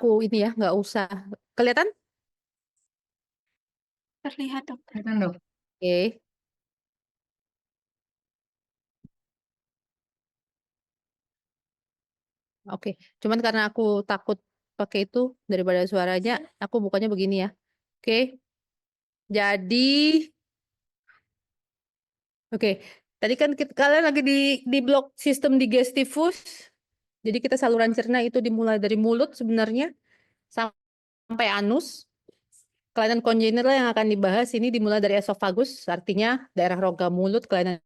aku ini ya, nggak usah. Kelihatan? Terlihat, dokter. Kelihatan, Dok. Oke. Oke. Cuman karena aku takut pakai itu daripada suaranya, aku bukanya begini ya. Oke. Jadi, oke. Tadi kan kalian lagi di blok sistem digestivus. Jadi kita saluran cerna itu dimulai dari mulut sebenarnya sampai anus. Kelainan kongenital yang akan dibahas ini dimulai dari esofagus, artinya daerah rongga mulut. Kelainan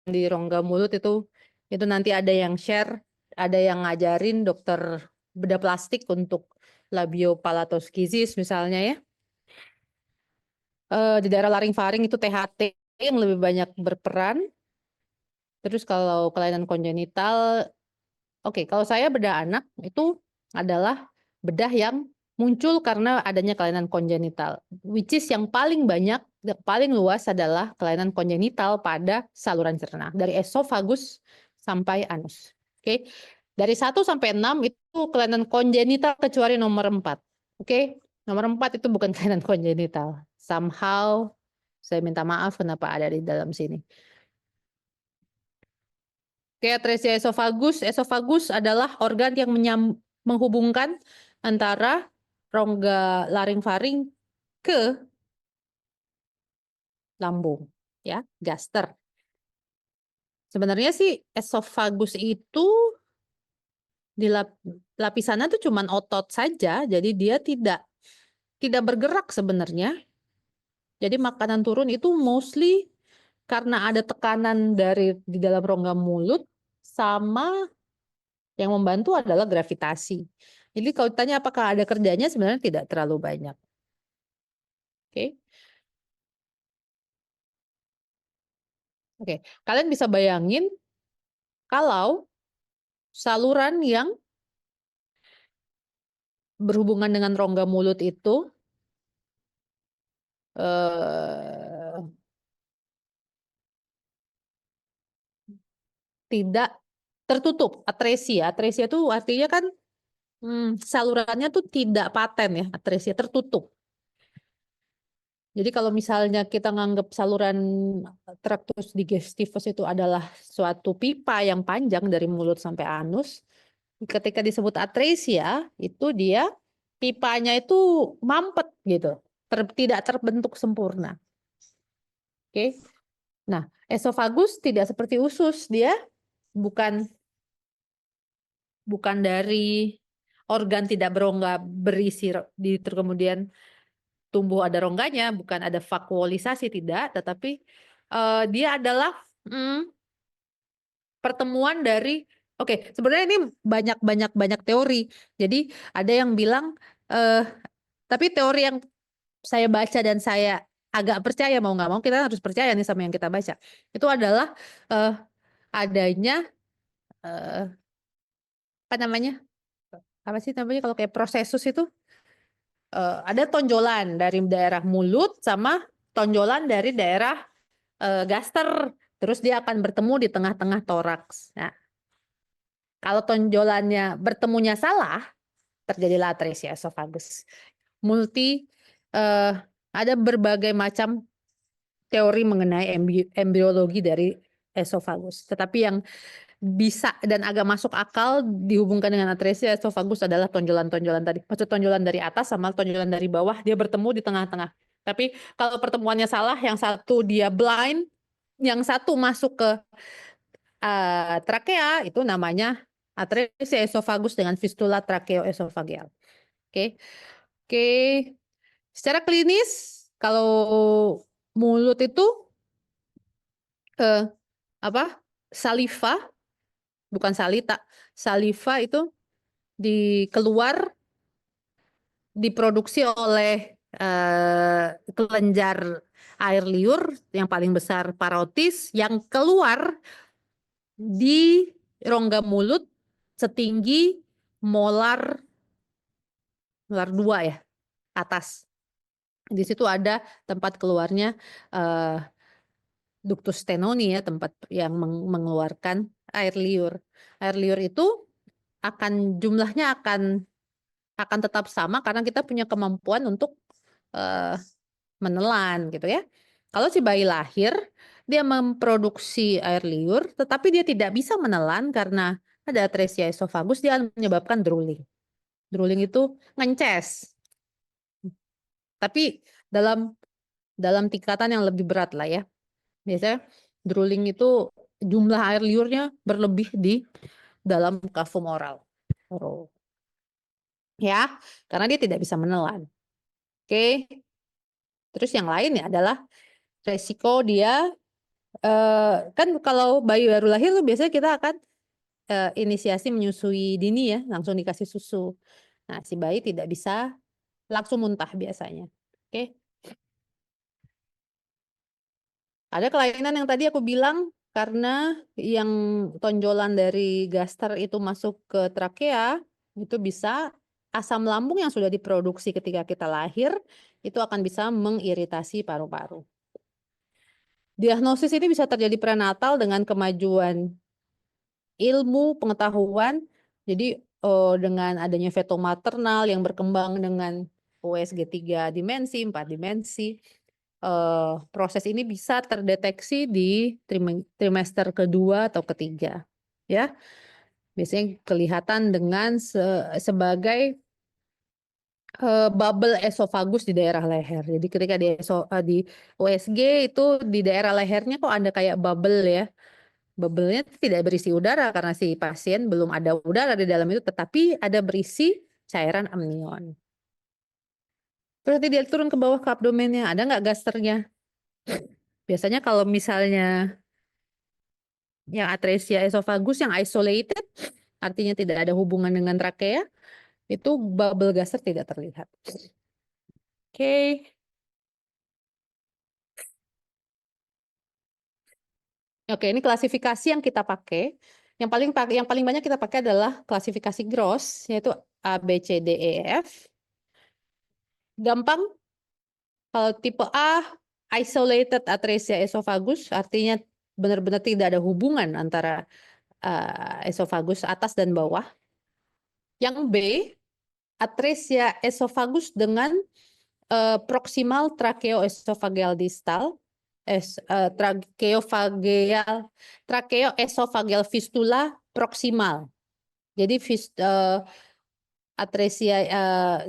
di rongga mulut itu nanti ada yang share, ada yang ngajarin dokter bedah plastik untuk labiopalatoskisis misalnya ya. Di daerah laring-faring itu THT yang lebih banyak berperan. Terus kalau kelainan kongenital, oke, kalau saya bedah anak itu adalah bedah yang muncul karena adanya kelainan kongenital, which is yang paling banyak, yang paling luas adalah kelainan kongenital pada saluran cerna, dari esofagus sampai anus. Oke, dari 1 sampai 6 itu kelainan kongenital kecuali nomor 4. Oke, nomor 4 itu bukan kelainan kongenital. Somehow, saya minta maaf kenapa ada di dalam sini. Oke, atresia esofagus. Esofagus adalah organ yang menghubungkan antara rongga laring-faring ke lambung, ya, gaster. Sebenarnya sih esofagus itu di lapisannya tuh cuman otot saja, jadi dia tidak bergerak sebenarnya. Jadi makanan turun itu mostly karena ada tekanan di dalam rongga mulut, sama yang membantu adalah gravitasi. Jadi kalau ditanya apakah ada kerjanya, sebenarnya tidak terlalu banyak. Oke. Oke, kalian bisa bayangin kalau saluran yang berhubungan dengan rongga mulut itu tidak tertutup, atresia. Atresia itu artinya kan salurannya tuh tidak paten ya, atresia tertutup. Jadi kalau misalnya kita nganggap saluran tractus digestivus itu adalah suatu pipa yang panjang dari mulut sampai anus, ketika disebut atresia itu dia pipanya itu mampet gitu, tidak terbentuk sempurna. Oke. Nah, esofagus tidak seperti usus, dia bukan dari organ tidak berongga berisi kemudian tumbuh ada rongganya, bukan ada vakuolisasi, tidak, tetapi dia adalah pertemuan dari, oke, sebenarnya ini banyak teori. Jadi ada yang bilang, tapi teori yang saya baca dan saya agak percaya, mau nggak mau kita harus percaya nih sama yang kita baca, itu adalah adanya apa namanya kalau kayak prosesus itu ada tonjolan dari daerah mulut sama tonjolan dari daerah gaster, terus dia akan bertemu di tengah-tengah toraks. Nah, kalau tonjolannya bertemunya salah, terjadilah atresia esofagus. Ada berbagai macam teori mengenai embriologi dari esofagus. Tetapi yang bisa dan agak masuk akal dihubungkan dengan atresia esofagus adalah tonjolan-tonjolan tadi. Maksud tonjolan dari atas sama tonjolan dari bawah, dia bertemu di tengah-tengah. Tapi kalau pertemuannya salah, yang satu dia blind, yang satu masuk ke trakea, itu namanya atresia esofagus dengan fistula trakeoesofageal. Oke. Oke. Secara klinis, kalau mulut itu saliva, bukan salita. Saliva itu diproduksi oleh kelenjar air liur yang paling besar parotis, yang keluar di rongga mulut setinggi molar 2 ya, atas. Di situ ada tempat keluarnya ductus stenoni ya, tempat yang mengeluarkan air liur. Air liur itu jumlahnya akan akan tetap sama karena kita punya kemampuan untuk menelan gitu ya. Kalau si bayi lahir, dia memproduksi air liur, tetapi dia tidak bisa menelan karena ada atresia esofagus, dia akan menyebabkan drooling. Drooling itu ngences. Tapi dalam tingkatan yang lebih berat lah ya. Biasanya drooling itu jumlah air liurnya berlebih di dalam kafum oral. Ya, karena dia tidak bisa menelan. Oke. Terus yang lain ya adalah resiko dia kan kalau bayi baru lahir tuh biasanya kita akan inisiasi menyusui dini ya, langsung dikasih susu. Nah, si bayi tidak bisa langsung muntah biasanya. Oke. Ada kelainan yang tadi aku bilang karena yang tonjolan dari gaster itu masuk ke trakea, itu bisa asam lambung yang sudah diproduksi ketika kita lahir itu akan bisa mengiritasi paru-paru. Diagnosis ini bisa terjadi prenatal dengan kemajuan ilmu pengetahuan. Jadi dengan adanya feto maternal yang berkembang dengan USG 3 dimensi, 4 dimensi, proses ini bisa terdeteksi di trimester kedua atau ketiga. Ya, biasanya kelihatan dengan sebagai bubble esofagus di daerah leher. Jadi ketika di USG itu di daerah lehernya kok ada kayak bubble ya. Bubble-nya tidak berisi udara karena si pasien belum ada udara di dalam itu, tetapi ada berisi cairan amnion. Terus nanti dia turun ke bawah ke abdomennya, ada nggak gasternya? Biasanya kalau misalnya yang atresia esofagus yang isolated, artinya tidak ada hubungan dengan trakea, itu bubble gaster tidak terlihat. Oke. Oke, ini klasifikasi yang kita pakai. Yang paling banyak kita pakai adalah klasifikasi Gross, yaitu A, B, C, D, E, F. Gampang, kalau tipe A, isolated atresia esophagus, artinya benar-benar tidak ada hubungan antara esofagus atas dan bawah. Yang B, atresia esophagus dengan proximal tracheoesophageal distal, tracheoesophageal fistula proximal. Jadi atresia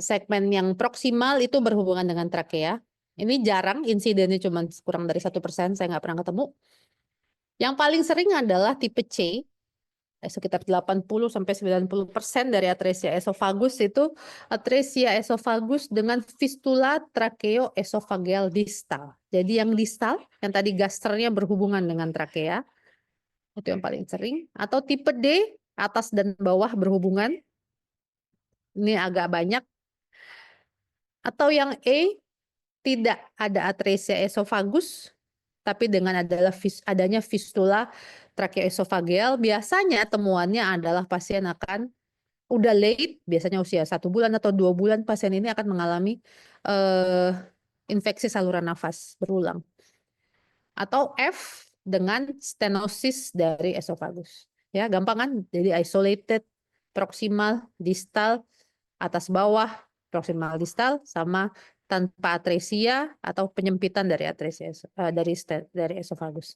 segmen yang proksimal itu berhubungan dengan trakea. Ini jarang, insidennya cuma kurang dari 1%, saya nggak pernah ketemu. Yang paling sering adalah tipe C, sekitar 80-90% dari atresia esofagus itu atresia esofagus dengan fistula tracheoesophageal distal. Jadi yang distal, yang tadi gasternya berhubungan dengan trakea, itu yang paling sering. Atau tipe D, atas dan bawah berhubungan, ini agak banyak. Atau yang E, tidak ada atresia esofagus, tapi dengan adanya fistula tracheoesophageal, biasanya temuannya adalah pasien akan udah late, biasanya usia 1 bulan atau 2 bulan, pasien ini akan mengalami infeksi saluran nafas berulang. Atau F dengan stenosis dari esofagus. Ya, gampang kan? Jadi isolated, proximal, distal, atas bawah, proximal distal, sama tanpa atresia atau penyempitan dari atresia dari esofagus.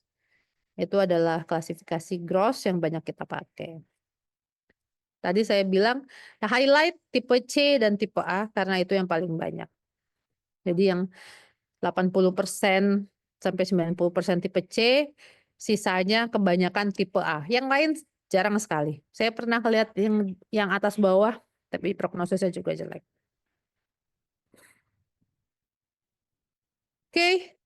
Itu adalah klasifikasi Gross yang banyak kita pakai. Tadi saya bilang highlight tipe C dan tipe A karena itu yang paling banyak. Jadi yang 80% sampai 90% tipe C, sisanya kebanyakan tipe A. Yang lain jarang sekali. Saya pernah lihat yang atas bawah, tapi prognosisnya juga jelek. Oke,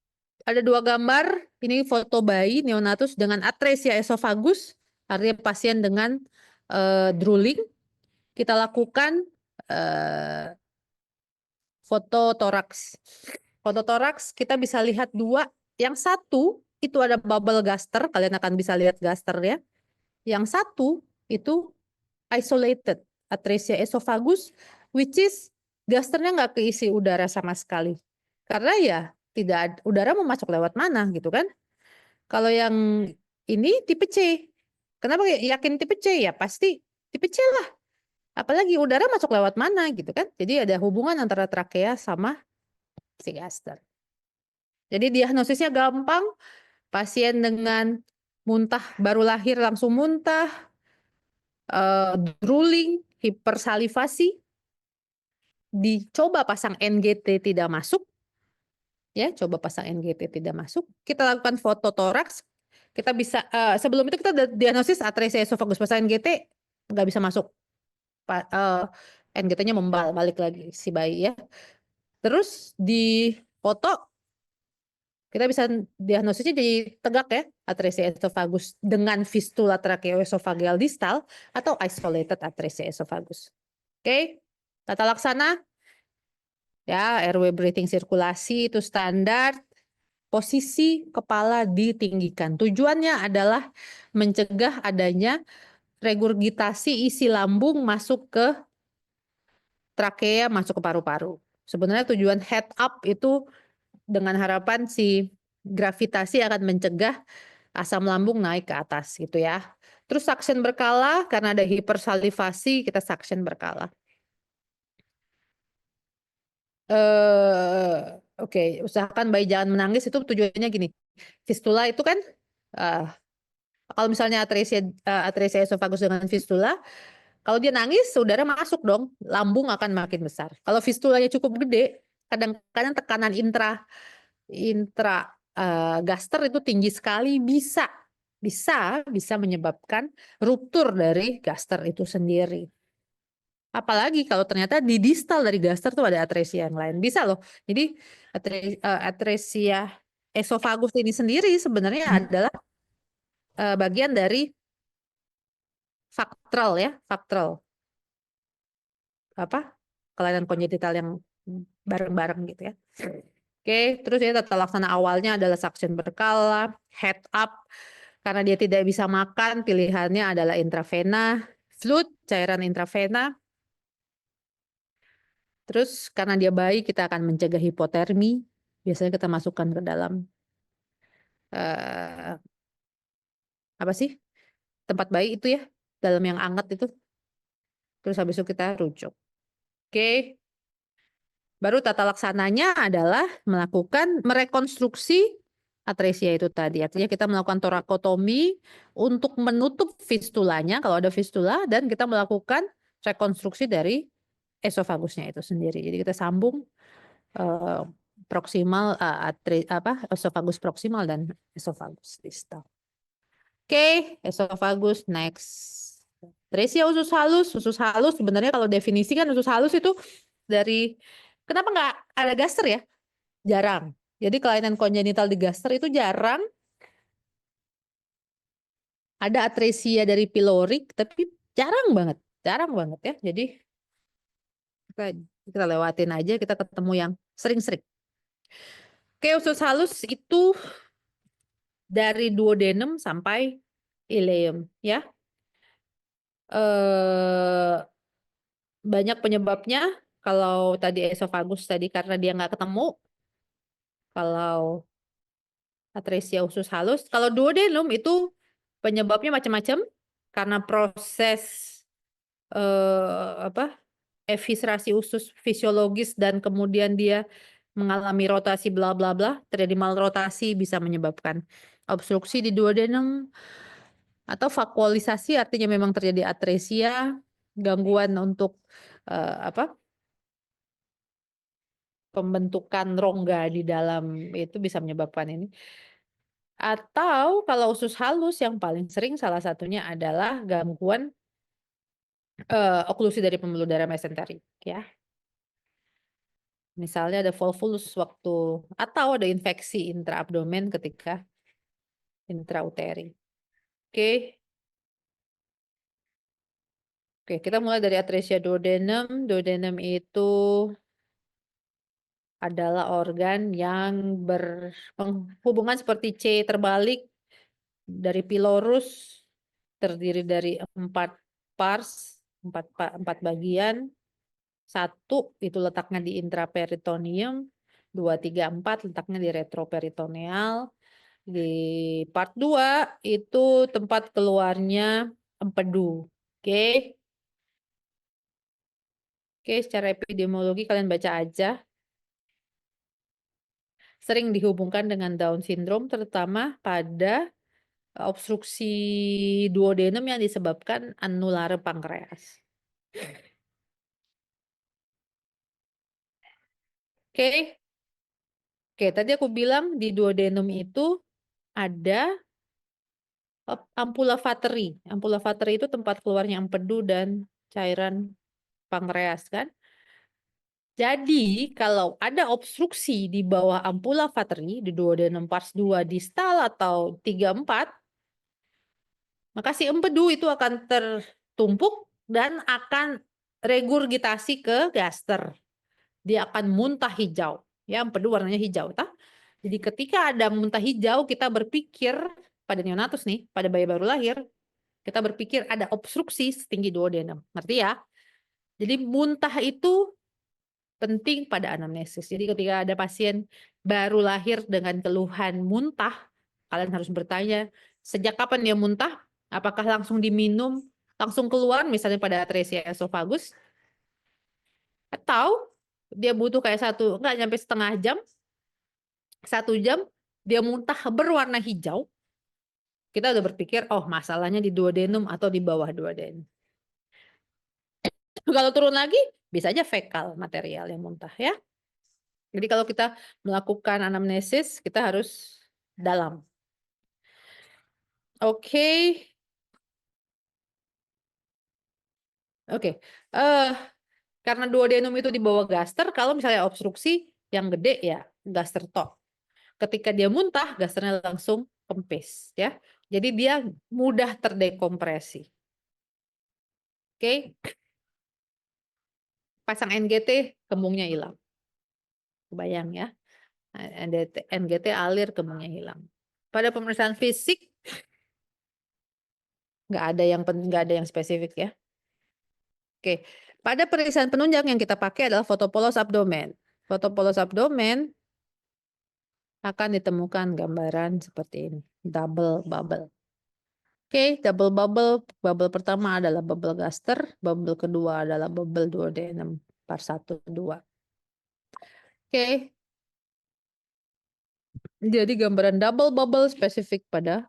ada 2 gambar. Ini foto bayi neonatus dengan atresia esofagus, artinya pasien dengan drooling. Kita lakukan foto toraks. Foto toraks kita bisa lihat 2. Yang satu itu ada bubble gaster, kalian akan bisa lihat gaster ya. Yang satu itu isolated atresia esophagus, which is gasternya nggak keisi udara sama sekali. Karena ya tidak udara mau masuk lewat mana gitu kan. Kalau yang ini tipe C. Kenapa yakin tipe C? Ya pasti tipe C lah. Apalagi udara masuk lewat mana gitu kan. Jadi ada hubungan antara trakea sama si gaster. Jadi diagnosisnya gampang, pasien dengan muntah baru lahir langsung muntah, drooling, hipersalivasi, dicoba pasang NGT tidak masuk, ya coba pasang NGT tidak masuk, kita lakukan foto toraks, kita bisa sebelum itu kita diagnosis atresia esofagus, pasang NGT nggak bisa masuk, NGT-nya membal balik lagi si bayi ya. Terus di foto kita bisa diagnosisnya jadi tegak ya, atresia esofagus dengan fistula tracheoesophageal distal atau isolated atresia esophagus. Oke, tata laksana ya, airway breathing sirkulasi itu standar. Posisi kepala ditinggikan. Tujuannya adalah mencegah adanya regurgitasi isi lambung masuk ke trakea, masuk ke paru-paru. Sebenarnya tujuan head up itu dengan harapan si gravitasi akan mencegah asam lambung naik ke atas gitu ya. Terus suction berkala, karena ada hipersalivasi, kita suction berkala. Oke, usahakan bayi jangan menangis, itu tujuannya gini. Fistula itu kan, kalau misalnya atresia esophagus dengan fistula, kalau dia nangis, udara masuk dong, lambung akan makin besar. Kalau fistulanya cukup gede, kadang-kadang tekanan intra gaster itu tinggi sekali, bisa menyebabkan ruptur dari gaster itu sendiri. Apalagi kalau ternyata di distal dari gaster tuh ada atresia yang lain, bisa loh. Jadi atresia esofagus ini sendiri sebenarnya adalah bagian dari faktral ya, faktral apa kelainan kongenital yang bareng-bareng gitu ya. Oke, terus ya tata laksana awalnya adalah suction berkala, head up, karena dia tidak bisa makan, pilihannya adalah intravena, fluid, cairan intravena. Terus karena dia bayi, kita akan mencegah hipotermi, biasanya kita masukkan ke dalam apa sih tempat bayi itu ya, dalam yang hangat itu. Terus habis itu kita rujuk. Oke. Baru tata laksananya adalah melakukan merekonstruksi atresia itu tadi. Artinya kita melakukan torakotomi untuk menutup fistulanya kalau ada fistula, dan kita melakukan rekonstruksi dari esofagusnya itu sendiri. Jadi kita sambung proksimal esofagus proksimal dan esofagus distal. Oke, esofagus next. Atresia usus halus sebenarnya kalau definisi kan usus halus itu dari, kenapa nggak ada gaster ya? Jarang. Jadi kelainan kongenital di gaster itu jarang. Ada atresia dari pilorik, tapi jarang banget ya. Jadi kita lewatin aja, kita ketemu yang sering-sering. Oke, usus halus itu dari duodenum sampai ileum ya. Banyak penyebabnya. Kalau tadi esofagus tadi karena dia nggak ketemu. Kalau atresia usus halus, kalau duodenum itu penyebabnya macam-macam karena proses eviscerasi usus fisiologis dan kemudian dia mengalami rotasi bla bla bla, terjadi malrotasi bisa menyebabkan obstruksi di duodenum, atau vakuolisasi artinya memang terjadi atresia, gangguan untuk pembentukan rongga di dalam itu bisa menyebabkan ini. Atau kalau usus halus yang paling sering salah satunya adalah gangguan oklusi dari pembuluh darah mesenterik ya. Misalnya ada volvulus atau ada infeksi intraabdomen ketika intrauteri. Oke. Oke, kita mulai dari atresia duodenum. Duodenum itu adalah organ yang berhubungan seperti C terbalik dari pilorus, terdiri dari 4 pars, 4 bagian. 1 itu letaknya di intraperitoneum, 2, 3, 4 letaknya di retroperitoneal. Di part 2 itu tempat keluarnya empedu. Oke. Oke, secara epidemiologi kalian baca aja. Sering dihubungkan dengan Down syndrome, terutama pada obstruksi duodenum yang disebabkan anulare pankreas. Oke. Oke, tadi aku bilang di duodenum itu ada ampula vateri. Ampula vateri itu tempat keluarnya empedu dan cairan pankreas kan. Jadi kalau ada obstruksi di bawah ampula vateri di duodenum pars 2 distal atau 3-4, maka si empedu itu akan tertumpuk dan akan regurgitasi ke gaster. Dia akan muntah hijau. Ya, empedu warnanya hijau. Tah? Jadi ketika ada muntah hijau, kita berpikir pada neonatus nih, pada bayi baru lahir, kita berpikir ada obstruksi setinggi duodenum. Ngerti ya? Jadi muntah itu penting pada anamnesis. Jadi ketika ada pasien baru lahir dengan keluhan muntah, kalian harus bertanya, sejak kapan dia muntah? Apakah langsung diminum, langsung keluar, misalnya pada atresia esofagus? Atau dia butuh kayak nggak nyampe setengah jam, 1 jam, dia muntah berwarna hijau, kita udah berpikir, oh masalahnya di duodenum atau di bawah duodenum. Kalau turun lagi, bisa aja fekal material yang muntah ya. Jadi kalau kita melakukan anamnesis, kita harus dalam. Oke. Oke. Karena duodenum itu di bawah gaster, kalau misalnya obstruksi yang gede ya gaster top. Ketika dia muntah, gasternya langsung kempis ya. Jadi dia mudah terdekompresi. Oke. Pasang NGT, kembungnya hilang. Kebayang ya. NGT alir, kembungnya hilang. Pada pemeriksaan fisik nggak ada yang spesifik ya. Oke. Pada pemeriksaan penunjang yang kita pakai adalah foto polos abdomen. Foto polos abdomen akan ditemukan gambaran seperti ini, double bubble. Oke, double bubble. Bubble pertama adalah bubble gaster, bubble kedua adalah bubble duodenum par 1, 2. Oke. Jadi gambaran double bubble spesifik pada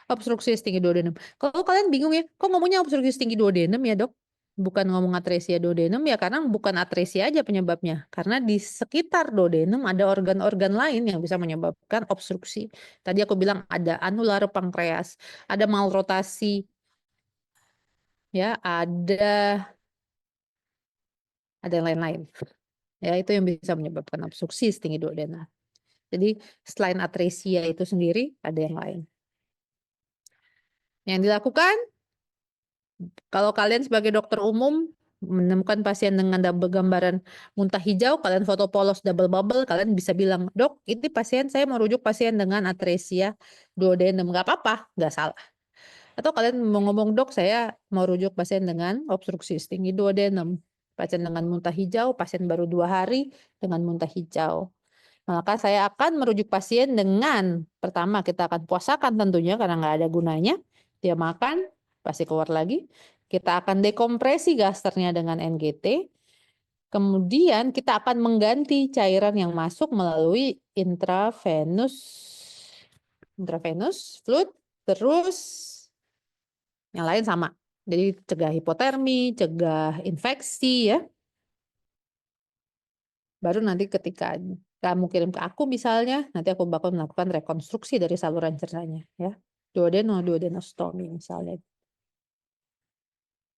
obstruksi setinggi duodenum. Kalau kalian bingung ya, kok ngomongnya obstruksi setinggi duodenum ya, Dok? Bukan ngomong atresia duodenum ya, karena bukan atresia aja penyebabnya. Karena di sekitar duodenum ada organ-organ lain yang bisa menyebabkan obstruksi. Tadi aku bilang ada anulare pankreas, ada malrotasi, ya, ada yang lain-lain. Ya, itu yang bisa menyebabkan obstruksi setinggi duodenum. Jadi selain atresia itu sendiri, ada yang lain. Yang dilakukan, kalau kalian sebagai dokter umum menemukan pasien dengan double gambaran muntah hijau, kalian foto polos double bubble, kalian bisa bilang, dok, ini pasien saya mau rujuk pasien dengan atresia duodenum, nggak apa-apa, nggak salah. Atau kalian mau ngomong, dok, saya mau rujuk pasien dengan obstruksi setinggi duodenum, pasien dengan muntah hijau, pasien baru 2 hari dengan muntah hijau. Maka saya akan merujuk pasien dengan, pertama kita akan puasakan tentunya karena nggak ada gunanya. Dia makan, pasti keluar lagi. Kita akan dekompresi gasternya dengan NGT. Kemudian kita akan mengganti cairan yang masuk melalui intravenous fluid, terus yang lain sama. Jadi cegah hipotermi, cegah infeksi ya. Baru nanti ketika kamu kirim ke aku misalnya, nanti aku bakal melakukan rekonstruksi dari saluran cernanya ya. Duodenostomi misalnya.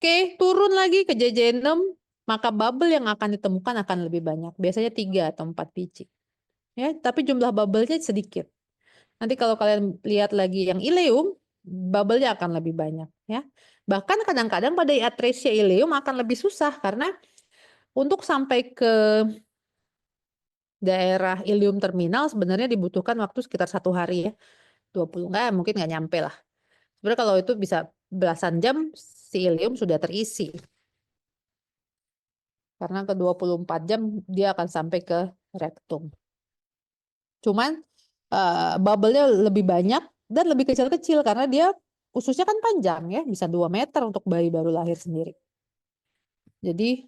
Oke, turun lagi ke jejunum, maka bubble yang akan ditemukan akan lebih banyak. Biasanya 3 atau 4 biji. Ya, tapi jumlah bubble-nya sedikit. Nanti kalau kalian lihat lagi yang ileum, bubble-nya akan lebih banyak ya. Bahkan kadang-kadang pada atresia ileum akan lebih susah karena untuk sampai ke daerah ileum terminal sebenarnya dibutuhkan waktu sekitar 1 hari ya. 20, mungkin nggak nyampe lah. Sebenarnya kalau itu bisa belasan jam si ileum sudah terisi. Karena ke 24 jam dia akan sampai ke rektum. Cuman bubble-nya lebih banyak dan lebih kecil-kecil karena dia ususnya kan panjang ya, bisa 2 meter untuk bayi baru lahir sendiri. Jadi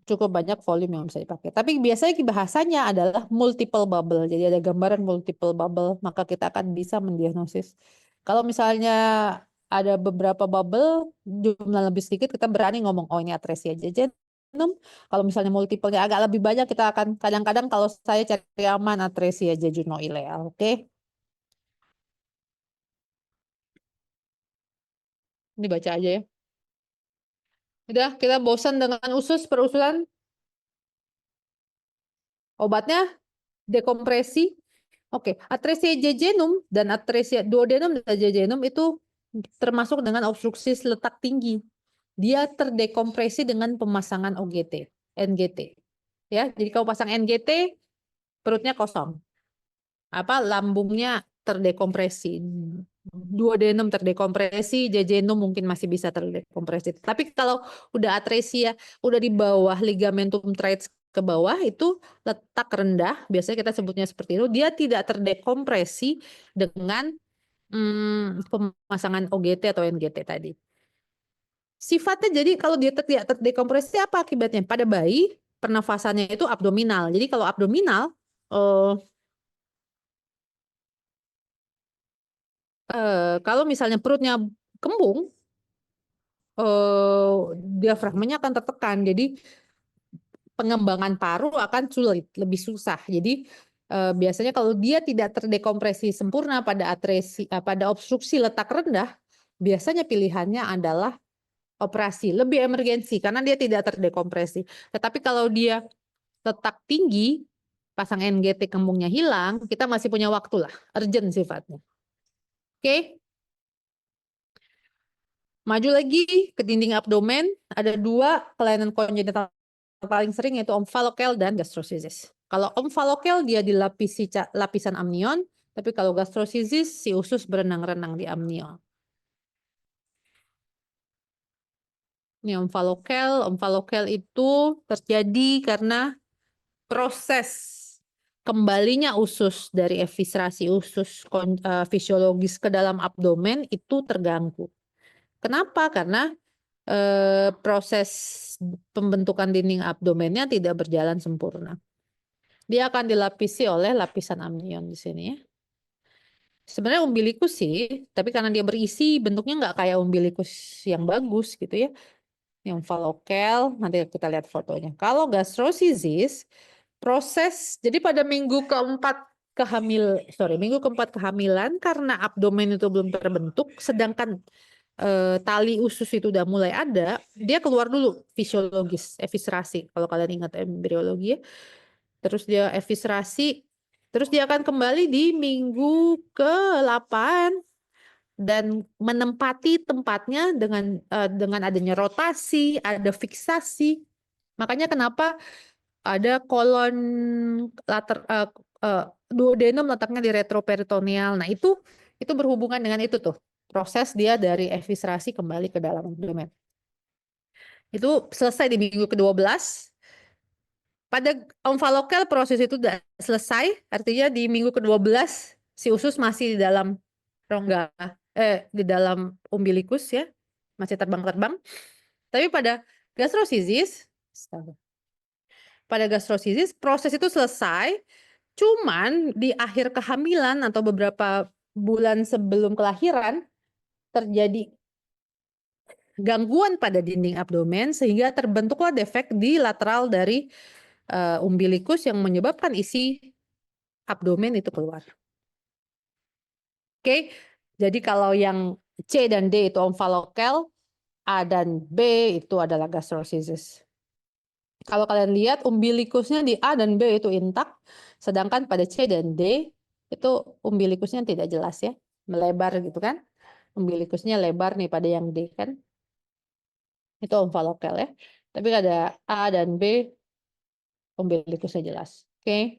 cukup banyak volume yang bisa dipakai. Tapi biasanya bahasanya adalah multiple bubble. Jadi ada gambaran multiple bubble, maka kita akan bisa mendiagnosis. Kalau misalnya ada beberapa bubble, jumlah lebih sedikit, kita berani ngomong, oh ini atresia jejunum. Kalau misalnya multiple-nya agak lebih banyak, kita akan kadang-kadang kalau saya cari aman atresia jejunoileal. Oke? Ini baca aja ya. Udah, kita bosan dengan usus perusulan. Obatnya dekompresi. Oke, atresia jejunum dan atresia duodenum dan jejunum itu termasuk dengan obstruksi letak tinggi. Dia terdekompresi dengan pemasangan OGT, NGT. Ya, jadi kalau pasang NGT, perutnya kosong. Lambungnya terdekompresi. Duodenum terdekompresi, jejunum mungkin masih bisa terdekompresi. Tapi kalau udah atresia, udah di bawah ligamentum traits ke bawah itu letak rendah, biasanya kita sebutnya seperti itu, dia tidak terdekompresi dengan pemasangan OGT atau NGT tadi. Sifatnya jadi kalau dia tidak terdekompresi apa akibatnya? Pada bayi pernafasannya itu abdominal. Jadi kalau abdominal kalau misalnya perutnya kembung, diafragmanya akan tertekan. Jadi pengembangan paru akan sulit, lebih susah. Jadi biasanya kalau dia tidak terdekompresi sempurna pada pada obstruksi letak rendah, biasanya pilihannya adalah operasi, lebih emergensi karena dia tidak terdekompresi. Tetapi kalau dia letak tinggi, pasang NGT kembungnya hilang, kita masih punya waktu lah, urgent sifatnya. Oke, maju lagi ke dinding abdomen, ada dua kelainan kongenital paling sering yaitu omphalokel dan gastrosisis. Kalau omphalokel dia dilapisi lapisan amnion, tapi kalau gastrosisis si usus berenang-renang di amnion. Ini omphalokel itu terjadi karena proses kembalinya usus dari eviscerasi usus fisiologis ke dalam abdomen itu terganggu. Kenapa? Karena proses pembentukan dinding abdomennya tidak berjalan sempurna. Dia akan dilapisi oleh lapisan amnion di sini ya. Sebenarnya umbilikus sih, tapi karena dia berisi bentuknya nggak kayak umbilikus yang bagus gitu ya. Yang falokel, nanti kita lihat fotonya. Kalau gastrosisis, jadi pada minggu keempat kehamilan karena abdomen itu belum terbentuk, sedangkan tali usus itu udah mulai ada, dia keluar dulu fisiologis, eviscerasi. Kalau kalian ingat embriologi ya. Terus dia eviscerasi, terus dia akan kembali di minggu ke-8 dan menempati tempatnya dengan adanya rotasi, ada fiksasi. Makanya kenapa ada kolon duodenum letaknya di retroperitoneal. Nah, itu berhubungan dengan itu tuh. Proses dia dari eviscerasi kembali ke dalam abdomen. Itu selesai di minggu ke-12. Pada omphalokel proses itu sudah selesai, artinya di minggu ke-12 si usus masih di dalam rongga di dalam umbilikus ya, masih terbang-terbang. Tapi pada gastrosisis proses itu selesai, cuman di akhir kehamilan atau beberapa bulan sebelum kelahiran terjadi gangguan pada dinding abdomen sehingga terbentuklah defek di lateral dari umbilikus yang menyebabkan isi abdomen itu keluar. Oke, jadi kalau yang C dan D itu omphalokel, A dan B itu adalah gastrosisis. Kalau kalian lihat umbilikusnya di A dan B itu intak, sedangkan pada C dan D itu umbilikusnya tidak jelas ya, melebar gitu kan. Umbilikusnya lebar nih pada yang D kan. Itu omphalokel ya. Tapi ada A dan B umbilikusnya jelas. Oke.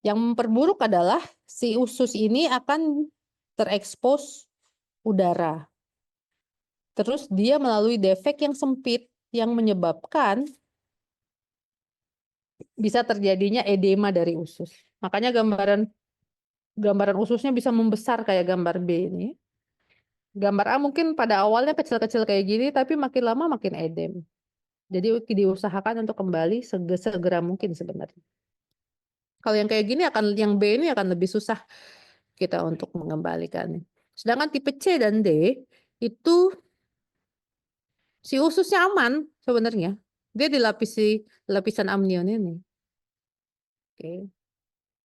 Yang memperburuk adalah si usus ini akan terekspos udara. Terus dia melalui defek yang sempit yang menyebabkan bisa terjadinya edema dari usus. Makanya gambaran ususnya bisa membesar kayak gambar B ini. Gambar A mungkin pada awalnya kecil-kecil kayak gini, tapi makin lama makin edem. Jadi diusahakan untuk kembali segera mungkin sebenarnya. Kalau yang kayak gini yang B ini akan lebih susah kita untuk mengembalikannya. Sedangkan tipe C dan D itu si ususnya aman sebenarnya. Dia dilapisi lapisan amnion ini. Oke.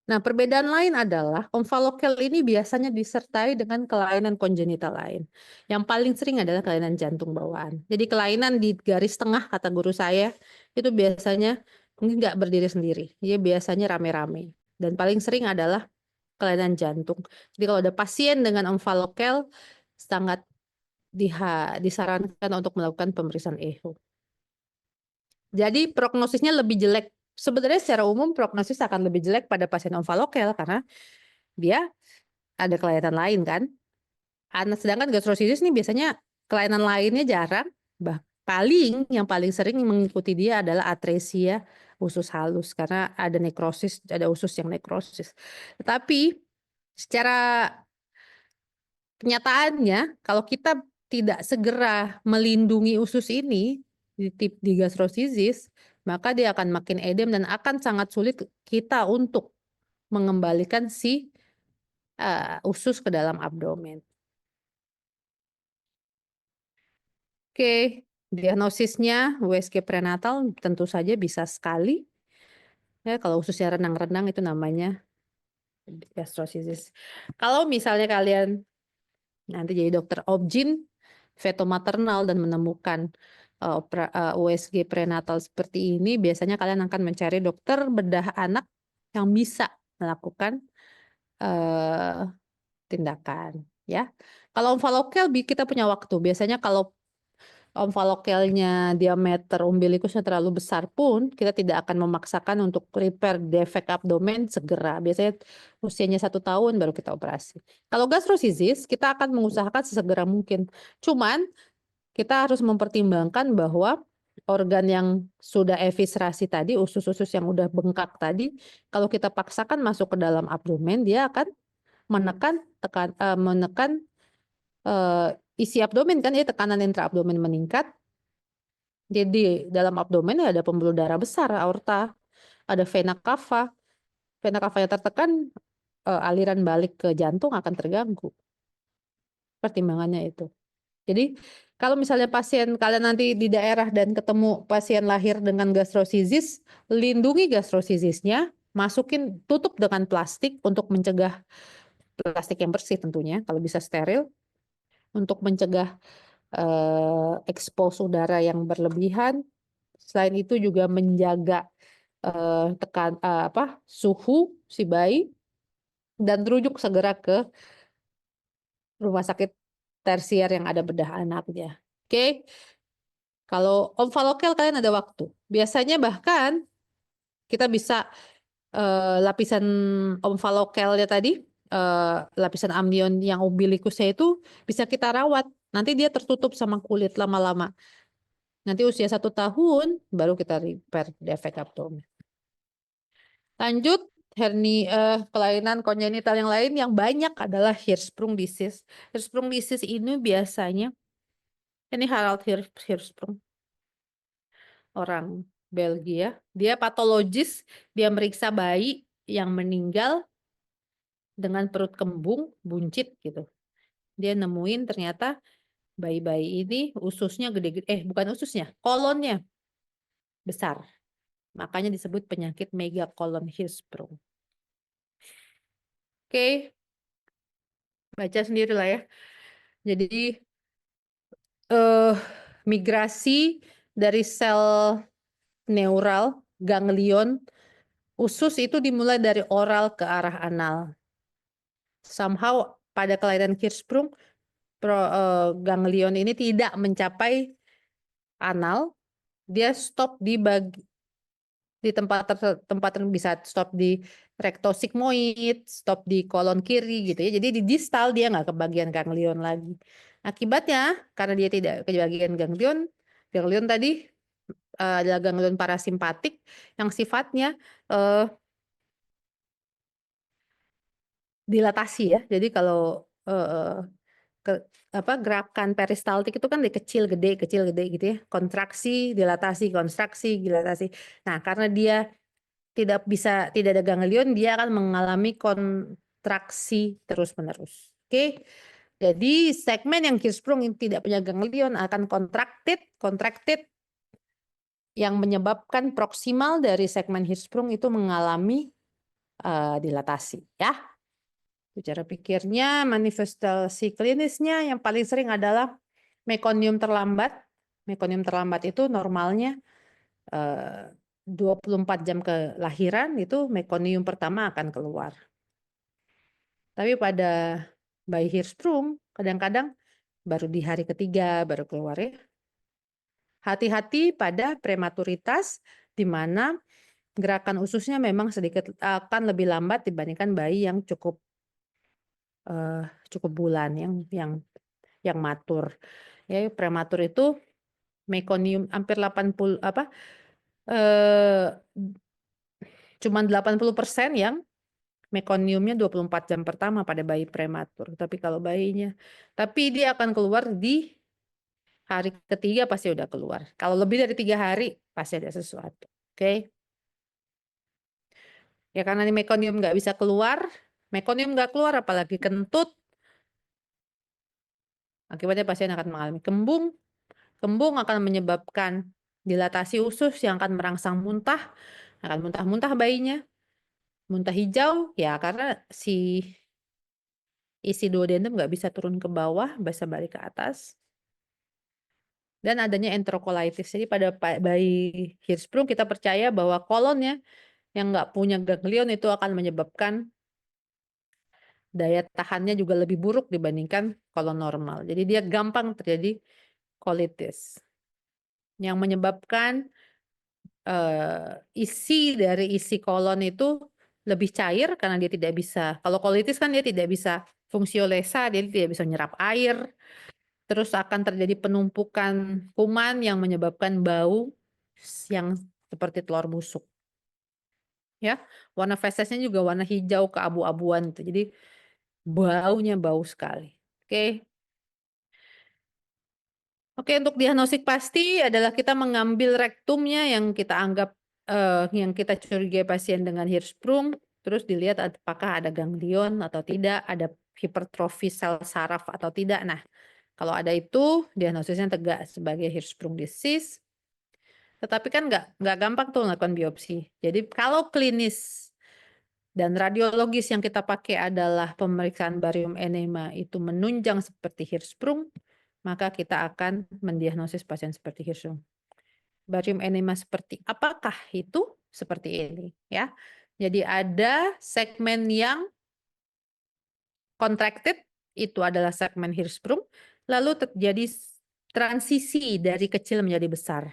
Nah, perbedaan lain adalah omfalokel ini biasanya disertai dengan kelainan kongenital lain. Yang paling sering adalah kelainan jantung bawaan. Jadi kelainan di garis tengah kata guru saya itu biasanya mungkin nggak berdiri sendiri. Dia biasanya rame-rame. Dan paling sering adalah kelainan jantung. Jadi kalau ada pasien dengan omfalokel sangat disarankan untuk melakukan pemeriksaan echo. Jadi prognosisnya lebih jelek. Sebenarnya secara umum prognosis akan lebih jelek pada pasien omfalokel karena dia ada kelainan lain kan. Sedangkan gastrosisis ini biasanya kelainan lainnya jarang. Yang paling sering mengikuti dia adalah atresia usus halus karena ada nekrosis, ada usus yang nekrosis. Tetapi secara kenyataannya kalau kita tidak segera melindungi usus ini di gastrosisis, maka dia akan makin edem dan akan sangat sulit kita untuk mengembalikan si usus ke dalam abdomen. Oke, diagnosisnya USG prenatal tentu saja bisa sekali. Ya, kalau ususnya renang-renang itu namanya gastrosisis. Kalau misalnya kalian nanti jadi dokter obgyn fetomaternal dan menemukan USG prenatal seperti ini, biasanya kalian akan mencari dokter bedah anak yang bisa melakukan tindakan. Ya, kalau omfalokel kita punya waktu. Biasanya kalau omfalokelnya diameter umbilikusnya terlalu besar pun kita tidak akan memaksakan untuk repair defek abdomen segera. Biasanya usianya 1 tahun baru kita operasi. Kalau gastrosisis kita akan mengusahakan sesegera mungkin. Cuman kita harus mempertimbangkan bahwa organ yang sudah eviscerasi tadi, usus-usus yang udah bengkak tadi, kalau kita paksakan masuk ke dalam abdomen, dia akan menekan isi abdomen kan, ya tekanan intraabdomen meningkat. Jadi dalam abdomen ada pembuluh darah besar, aorta, ada vena cava. Vena cavanya tertekan, aliran balik ke jantung akan terganggu. Pertimbangannya itu. Jadi kalau misalnya pasien kalian nanti di daerah dan ketemu pasien lahir dengan gastrosisis, lindungi gastrosisisnya, tutup dengan plastik untuk mencegah plastik yang bersih tentunya, kalau bisa steril, untuk mencegah ekspos udara yang berlebihan. Selain itu juga menjaga suhu si bayi dan rujuk segera ke rumah sakit tersier yang ada bedah anaknya. Oke. Kalau omfalokel kalian ada waktu. Biasanya bahkan kita bisa lapisan omfalokelnya tadi, lapisan amnion yang umbilikusnya itu bisa kita rawat. Nanti dia tertutup sama kulit lama-lama. Nanti usia 1 tahun baru kita repair defek abdomen. Lanjut, kelainan kongenital yang lain yang banyak adalah Hirschsprung disease. Hirschsprung disease ini biasanya, ini Harald Hirschsprung, orang Belgia. Dia patologis, dia meriksa bayi yang meninggal dengan perut kembung, buncit gitu. Dia nemuin ternyata bayi-bayi ini ususnya gede-gede, bukan ususnya, kolonnya besar. Makanya disebut penyakit megacolon Hirschsprung. Oke, baca sendiri lah ya. Jadi migrasi dari sel neural ganglion usus itu dimulai dari oral ke arah anal. Somehow pada kelainan Hirschsprung ganglion ini tidak mencapai anal, dia stop di tempat yang bisa stop di rektosigmoid, stop di kolon kiri gitu ya. Jadi di distal dia nggak ke bagian ganglion lagi. Akibatnya karena dia tidak ke bagian ganglion tadi adalah ganglion parasimpatik yang sifatnya dilatasi ya. Jadi kalau gerakan peristaltik itu kan dari kecil gede gitu ya. Kontraksi, dilatasi, dilatasi. Nah, karena dia tidak ada ganglion, dia akan mengalami kontraksi terus-menerus. Oke. Jadi segmen yang Hirschsprung yang tidak punya ganglion akan contracted yang menyebabkan proksimal dari segmen Hirschsprung itu mengalami dilatasi ya. Cara pikirnya, manifestasi klinisnya yang paling sering adalah mekonium terlambat. Mekonium terlambat itu normalnya 24 jam kelahiran itu mekonium pertama akan keluar. Tapi pada bayi Hirschsprung kadang-kadang baru di hari ketiga baru keluar ya. Hati-hati pada prematuritas di mana gerakan ususnya memang sedikit akan lebih lambat dibandingkan bayi yang cukup bulan yang matur. Ya, prematur itu mekonium hampir 80 cuman 80% yang mekoniumnya 24 jam pertama pada bayi prematur. Tapi dia akan keluar di hari ketiga pasti udah keluar. Kalau lebih dari 3 hari pasti ada sesuatu. Oke. Ya karena ini mekonium nggak bisa keluar, mekonium nggak keluar apalagi kentut, akibatnya pasien akan mengalami kembung. Kembung akan menyebabkan dilatasi usus yang akan merangsang muntah, akan muntah-muntah bayinya, muntah hijau, ya karena si isi duodenum nggak bisa turun ke bawah, bisa balik ke atas. Dan adanya enterocolitis. Jadi pada bayi Hirschsprung kita percaya bahwa kolonnya yang nggak punya ganglion itu akan menyebabkan daya tahannya juga lebih buruk dibandingkan kolon normal. Jadi dia gampang terjadi colitis. Yang menyebabkan isi kolon itu lebih cair karena dia tidak bisa. Kalau colitis kan dia tidak bisa fungsiolesa, dia tidak bisa menyerap air. Terus akan terjadi penumpukan kuman yang menyebabkan bau yang seperti telur busuk. Ya, warna fesesnya juga warna hijau keabu-abuan itu. Jadi baunya bau sekali. Oke. Oke, untuk diagnostik pasti adalah kita mengambil rektumnya yang kita anggap yang kita curigai pasien dengan Hirschsprung, terus dilihat apakah ada ganglion atau tidak, ada hipertrofi sel saraf atau tidak. Nah, kalau ada itu diagnosisnya tegak sebagai Hirschsprung disease. Tetapi kan nggak gampang tuh melakukan biopsi. Jadi kalau klinis dan radiologis yang kita pakai adalah pemeriksaan barium enema itu menunjang seperti Hirschsprung, maka kita akan mendiagnosis pasien seperti Hirschsprung. Barium enema seperti apakah itu? Seperti ini ya. Jadi ada segmen yang contracted, itu adalah segmen Hirschsprung, lalu terjadi transisi dari kecil menjadi besar.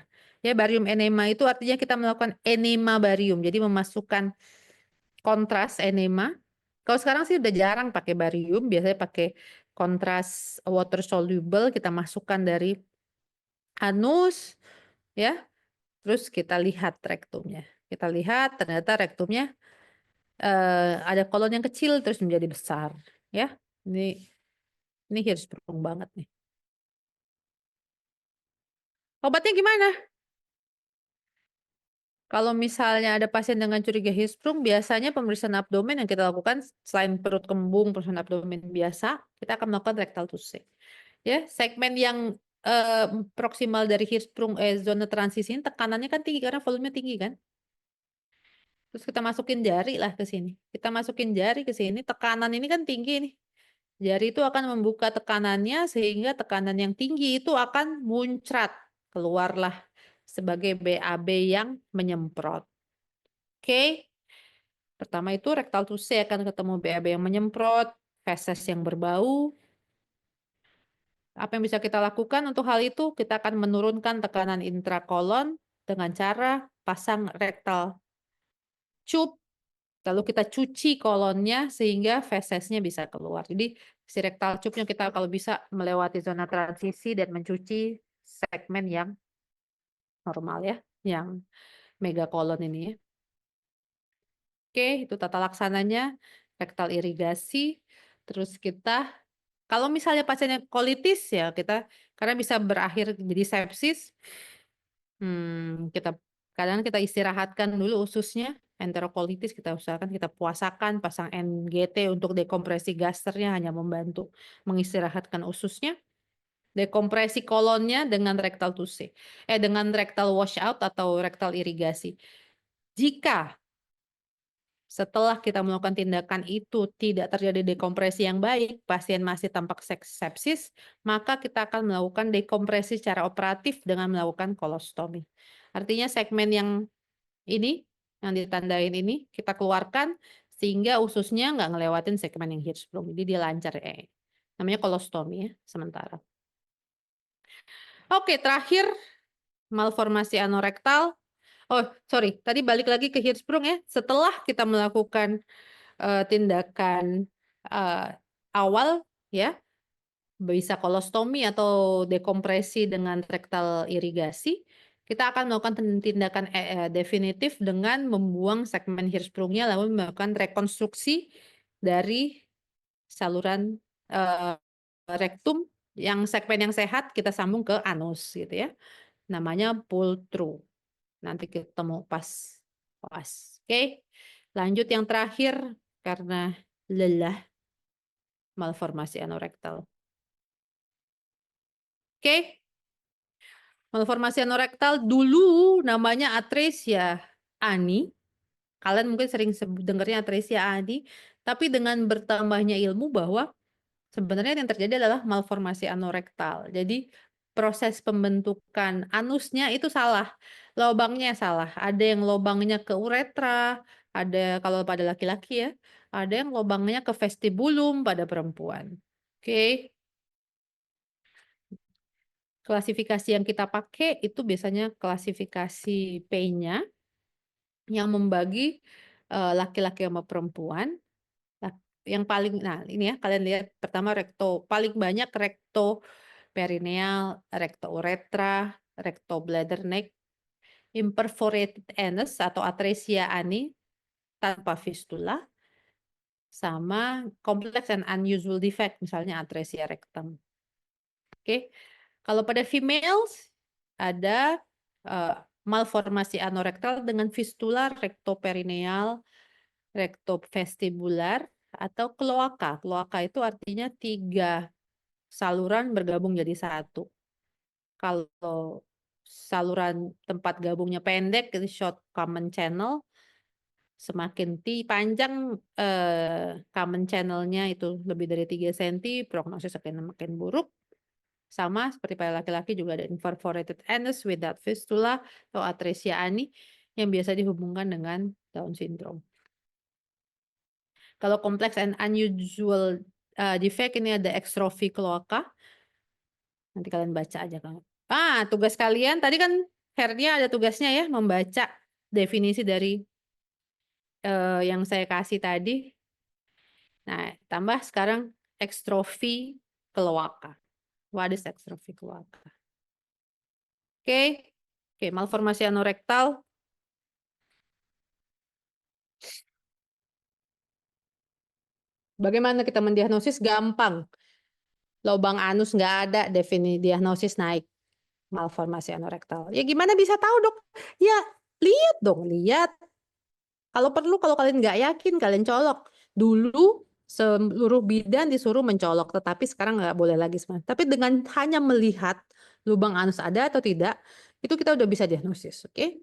Ya, barium enema itu artinya kita melakukan enema barium, jadi memasukkan kontras enema. Kalau sekarang sih udah jarang pakai barium, biasanya pakai kontras water soluble, kita masukkan dari anus, ya. Terus kita lihat rektumnya. Kita lihat ternyata rektumnya ada kolon yang kecil terus menjadi besar, ya. Ini Hirschsprung banget nih. Obatnya gimana? Kalau misalnya ada pasien dengan curiga Hirschsprung, biasanya pemeriksaan abdomen yang kita lakukan selain perut kembung, pemeriksaan abdomen biasa, kita akan melakukan rectal tooth. Ya, segmen yang proksimal dari Hirschsprung zona transisi ini tekanannya kan tinggi karena volumenya tinggi kan. Terus kita masukin jari lah ke sini. Kita masukin jari ke sini, tekanan ini kan tinggi nih. Jari itu akan membuka tekanannya sehingga tekanan yang tinggi itu akan muncrat. Keluarlah sebagai BAB yang menyemprot. Oke. Pertama itu rectal tooth akan ketemu BAB yang menyemprot, feses yang berbau. Apa yang bisa kita lakukan untuk hal itu? Kita akan menurunkan tekanan intrakolon dengan cara pasang rectal tube. Lalu kita cuci kolonnya sehingga fesesnya bisa keluar. Jadi si rectal tube-nya kita kalau bisa melewati zona transisi dan mencuci segmen yang normal ya, yang megakolon ini ya. Oke, itu tata laksananya, rectal irigasi. Terus kita Kalau misalnya pasiennya kolitis ya kita karena bisa berakhir jadi sepsis, kadang kita istirahatkan dulu ususnya, enterokolitis kita usahakan kita puasakan, pasang NGT untuk dekompresi gasternya hanya membantu mengistirahatkan ususnya, dekompresi kolonnya dengan rectal tuse, dengan rectal washout atau rectal irigasi. Jika setelah kita melakukan tindakan itu tidak terjadi dekompresi yang baik, pasien masih tampak sepsis, maka kita akan melakukan dekompresi secara operatif dengan melakukan kolostomi. Artinya segmen yang ini, yang ditandain ini, kita keluarkan sehingga ususnya nggak ngelewatin segmen yang Hirschsprung. Jadi dia lancar. Namanya kolostomi ya, sementara. Oke, terakhir malformasi anorektal. Oh, sorry, tadi balik lagi ke Hirschsprung ya. Setelah kita melakukan tindakan awal ya, bisa kolostomi atau dekompresi dengan rektal irigasi, kita akan melakukan tindakan definitif dengan membuang segmen Hirschsprungnya lalu melakukan rekonstruksi dari saluran rektum yang segmen yang sehat kita sambung ke anus gitu ya. Namanya pull through. Nanti ketemu pas. Oke. Lanjut yang terakhir karena lelah, malformasi anorektal. Oke. Malformasi anorektal dulu namanya atresia ani. Kalian mungkin sering dengarnya atresia ani, tapi dengan bertambahnya ilmu bahwa sebenarnya yang terjadi adalah malformasi anorektal. Jadi proses pembentukan anusnya itu salah. Lobangnya salah. Ada yang lobangnya ke uretra, ada kalau pada laki-laki ya, ada yang lobangnya ke vestibulum pada perempuan. Oke. Klasifikasi yang kita pakai itu biasanya klasifikasi P-nya yang membagi laki-laki sama perempuan. Yang paling, nah ini ya kalian lihat pertama paling banyak rekto perineal, rekto uretra, rekto bladder neck, imperforated anus atau atresia ani tanpa fistula, sama complex and unusual defect misalnya atresia rectum. Oke. Kalau pada females ada malformasi anorektal dengan fistula rektoperineal, rektovestibular, atau kloaka. Kloaka itu artinya 3 saluran bergabung jadi satu. Kalau saluran tempat gabungnya pendek, itu short common channel. Semakin panjang common channelnya itu lebih dari 3 cm, prognosis akan makin buruk. Sama seperti pada laki-laki juga ada imperforated anus without fistula atau atresia ani yang biasa dihubungkan dengan Down syndrome. Kalau complex and unusual defect ini ada extrophy cloaca. Nanti kalian baca aja kan. Tugas kalian tadi kan Hernia ada tugasnya ya membaca definisi dari yang saya kasih tadi. Nah, tambah sekarang extrophy cloaca. What is extrophy cloaca? Oke, malformasi anorektal. Bagaimana kita mendiagnosis? Gampang. Lubang anus nggak ada, definisi diagnosis naik. Malformasi anorektal. Ya gimana bisa tahu dok? Ya lihat dong, lihat. Kalau perlu, kalau kalian nggak yakin, kalian colok. Dulu seluruh bidan disuruh mencolok, tetapi sekarang nggak boleh lagi semua. Tapi dengan hanya melihat lubang anus ada atau tidak, itu kita udah bisa diagnosis. Oke?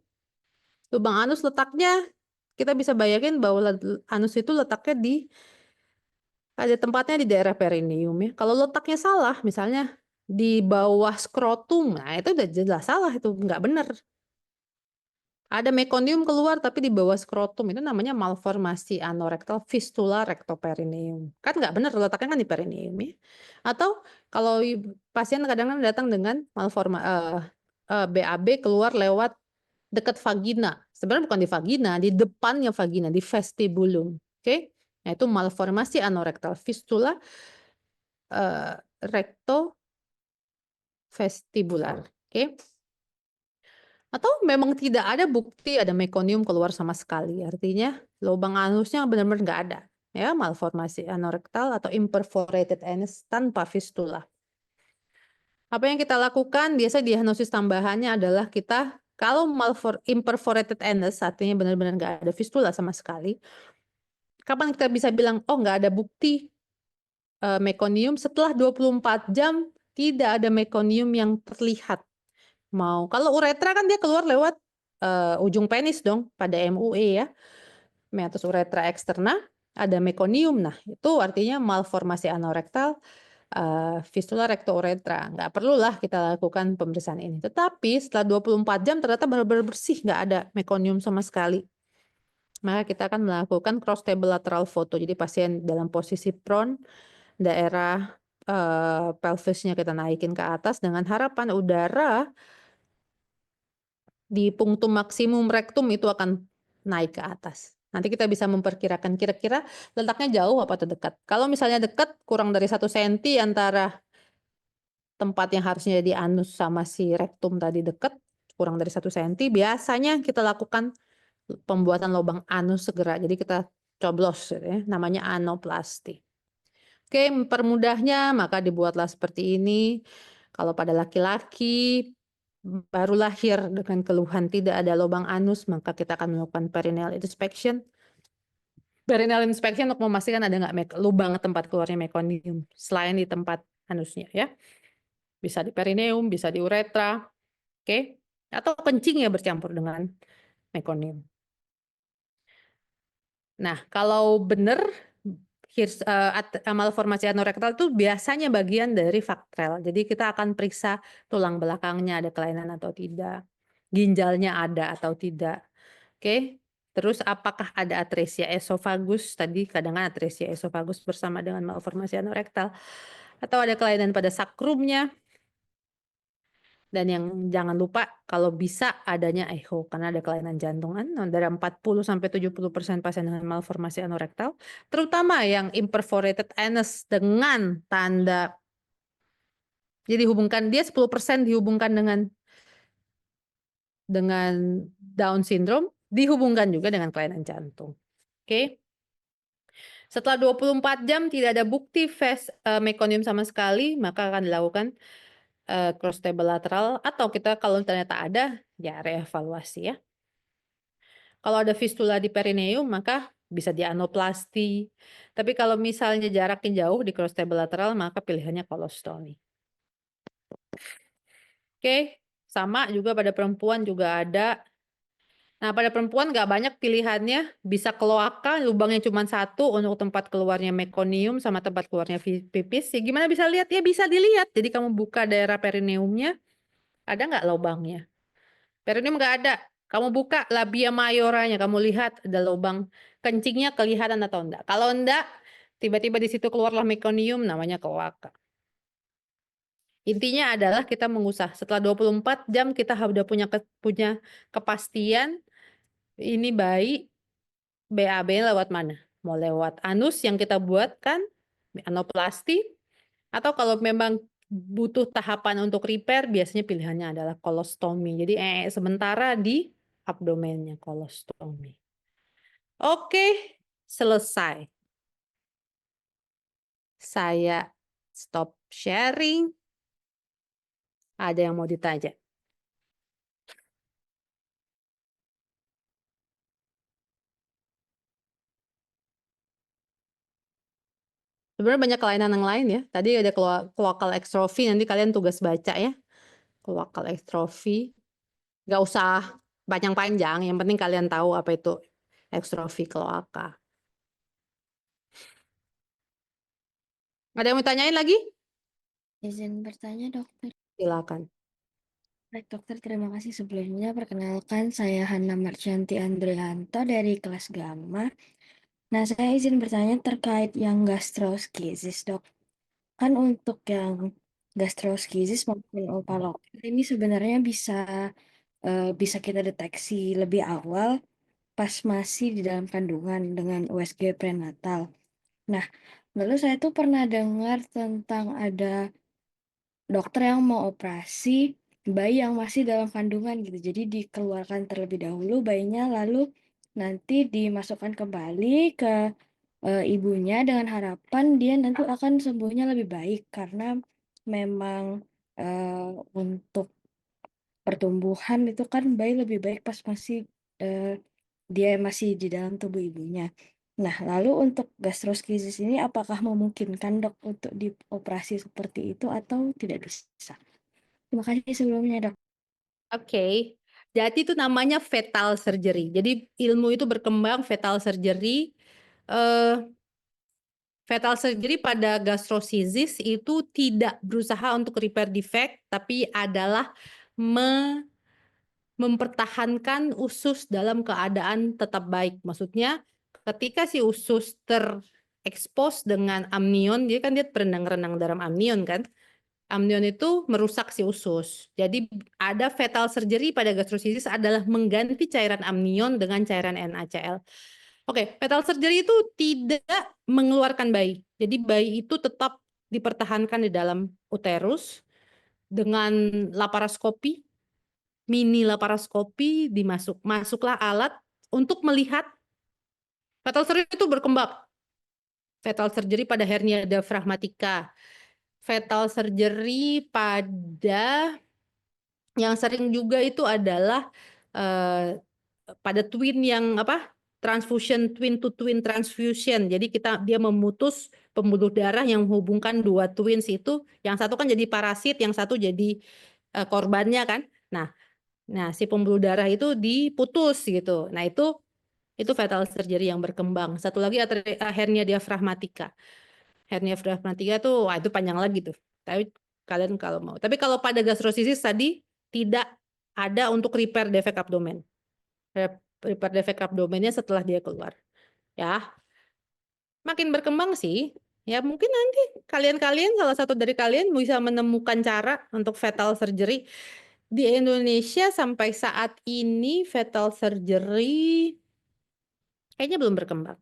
Lubang anus letaknya, kita bisa bayangin bahwa anus itu letaknya ada tempatnya di daerah perineum ya. Kalau letaknya salah, misalnya di bawah skrotum, nah itu udah jelas salah, itu nggak benar. Ada mekonium keluar tapi di bawah skrotum, itu namanya malformasi anorektal fistula rektoperineum. Kan nggak benar letaknya kan di perineum ya. Atau kalau pasien kadang-kadang datang dengan BAB keluar lewat dekat vagina. Sebenarnya bukan di vagina, di depannya vagina, di vestibulum. Oke? Nah, itu malformasi anorektal fistula rektovestibular. Oke? Atau memang tidak ada bukti ada mekonium keluar sama sekali. Artinya lubang anusnya benar-benar nggak ada. ya, malformasi anorektal atau imperforated anus tanpa fistula. Apa yang kita lakukan? Biasa diagnosis tambahannya adalah kita kalau imperforated anus, artinya benar-benar nggak ada fistula sama sekali. Kapan kita bisa bilang, oh nggak ada bukti mekonium? Setelah 24 jam tidak ada mekonium yang terlihat. Kalau uretra kan dia keluar lewat ujung penis dong pada MUE ya. Meatus uretra externa ada mekonium. Nah, itu artinya malformasi anorektal fistula rektouretra. Nggak perlulah kita lakukan pemeriksaan ini. Tetapi setelah 24 jam ternyata benar-benar bersih, nggak ada mekonium sama sekali. Maka kita akan melakukan cross table lateral photo. Jadi pasien dalam posisi prone, daerah pelvisnya kita naikin ke atas dengan harapan udara di punktum maksimum rektum itu akan naik ke atas. Nanti kita bisa memperkirakan kira-kira letaknya jauh apa terdekat. Kalau misalnya dekat, kurang dari 1 senti antara tempat yang harusnya di anus sama si rektum tadi dekat, kurang dari 1 senti, biasanya kita lakukan pembuatan lubang anus segera. Jadi kita coblos, gitu ya, namanya anoplasti. Oke, mempermudahnya maka dibuatlah seperti ini. Kalau pada laki-laki baru lahir dengan keluhan tidak ada lubang anus, maka kita akan melakukan perineal inspection. Perineal inspection untuk memastikan ada nggak lubang tempat keluarnya mekonium selain di tempat anusnya ya. Bisa di perineum, bisa di uretra, oke? Atau kencing ya bercampur dengan mekonium. Nah, kalau benar malformasi anorektal itu biasanya bagian dari faktrel. Jadi kita akan periksa tulang belakangnya ada kelainan atau tidak, ginjalnya ada atau tidak. Oke. Terus apakah ada atresia esofagus? Tadi kadang atresia esofagus bersama dengan malformasi anorektal. Atau ada kelainan pada sakrumnya. Dan yang jangan lupa kalau bisa adanya echo karena ada kelainan jantungan dari 40-70% pasien dengan malformasi anorektal, terutama yang imperforated anus dengan tanda jadi hubungkan dia 10% dihubungkan dengan Down syndrome, dihubungkan juga dengan kelainan jantung. Oke. Setelah 24 jam tidak ada bukti mekonium sama sekali, maka akan dilakukan cross table lateral atau kita kalau ternyata ada ya reevaluasi ya. Kalau ada fistula di perineum maka bisa di anoplasti. Tapi kalau misalnya jaraknya jauh di cross table lateral maka pilihannya kolostomi. Oke, sama juga pada perempuan juga ada. Nah, pada perempuan nggak banyak pilihannya, bisa kloaka, lubangnya cuma 1 untuk tempat keluarnya mekonium sama tempat keluarnya pipis. Ya gimana bisa lihat? Ya bisa dilihat. Jadi kamu buka daerah perineumnya, ada nggak lubangnya? Perineum nggak ada. Kamu buka labia mayoranya, kamu lihat ada lubang kencingnya kelihatan atau enggak. Kalau enggak, tiba-tiba di situ keluarlah mekonium, namanya kloaka. Intinya adalah kita mengusah. Setelah 24 jam kita sudah punya kepastian ini bayi BAB lewat mana? Mau lewat anus yang kita buatkan, anoplasti, atau kalau memang butuh tahapan untuk repair, biasanya pilihannya adalah kolostomi. Jadi sementara di abdomennya kolostomi. Oke, selesai. Saya stop sharing. Ada yang mau ditanya? Sebenarnya banyak kelainan yang lain ya. Tadi ada cloacal extrophy, nanti kalian tugas baca ya. Cloacal extrophy. Nggak usah panjang-panjang, yang penting kalian tahu apa itu extrophy cloaca. Ada yang mau tanyain lagi? Izin bertanya, dokter. Silakan. Baik, dokter, terima kasih sebelumnya. Perkenalkan, saya Hana Marcianti Andrianto dari kelas Gamma. Nah, saya izin bertanya terkait yang gastroskisis, dok. Kan untuk yang gastroskisis maupun opaloker ini sebenarnya bisa kita deteksi lebih awal pas masih di dalam kandungan dengan USG prenatal. Nah, lalu saya tuh pernah dengar tentang ada dokter yang mau operasi bayi yang masih dalam kandungan gitu. Jadi dikeluarkan terlebih dahulu bayinya lalu nanti dimasukkan kembali ke ibunya dengan harapan dia nanti akan sembuhnya lebih baik karena memang, untuk pertumbuhan itu kan bayi lebih baik pas masih, dia masih di dalam tubuh ibunya. Nah, lalu untuk gastroskisis ini apakah memungkinkan, Dok, untuk dioperasi seperti itu atau tidak bisa? Terima kasih sebelumnya, Dok. Oke. Jadi itu namanya fetal surgery. Jadi ilmu itu berkembang fetal surgery. Eh, Fetal surgery pada gastroschisis itu tidak berusaha untuk repair defect, tapi adalah mempertahankan usus dalam keadaan tetap baik. Maksudnya ketika si usus terekspos dengan amnion, dia kan dia berenang-renang dalam amnion kan. Amnion itu merusak si usus. Jadi ada fetal surgery pada gastroschisis adalah mengganti cairan amnion dengan cairan NaCl. Oke, fetal surgery itu tidak mengeluarkan bayi. Jadi bayi itu tetap dipertahankan di dalam uterus dengan laparoskopi, mini laparoskopi masuklah alat untuk melihat fetal surgery itu berkembang. Fetal surgery pada hernia diafragmatika, fetal surgery pada yang sering juga itu adalah pada twin yang apa? Transfusion, twin to twin transfusion. Jadi dia memutus pembuluh darah yang menghubungkan dua twins itu, yang satu kan jadi parasit, yang satu jadi korbannya kan. Nah, si pembuluh darah itu diputus gitu. Nah, itu fetal surgery yang berkembang. Satu lagi hernia diafragmatika. Hernia diafragmatika tuh, wah itu panjang lagi tuh. Tapi kalian kalau mau. Tapi kalau pada gastrosisis tadi tidak ada untuk repair defect abdomen. Repair defect abdomennya setelah dia keluar. Ya, makin berkembang sih. Ya mungkin nanti kalian salah satu dari kalian bisa menemukan cara untuk fetal surgery. Di Indonesia sampai saat ini fetal surgery kayaknya belum berkembang.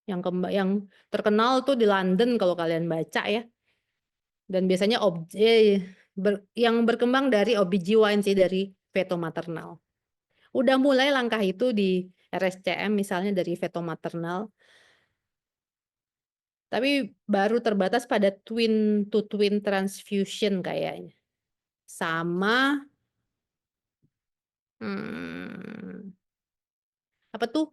Yang terkenal tuh di London kalau kalian baca ya. Dan biasanya yang berkembang dari OBGYN sih, dari feto maternal. Udah mulai langkah itu di RSCM misalnya dari feto maternal. Tapi baru terbatas pada twin to twin transfusion kayaknya. Sama apa tuh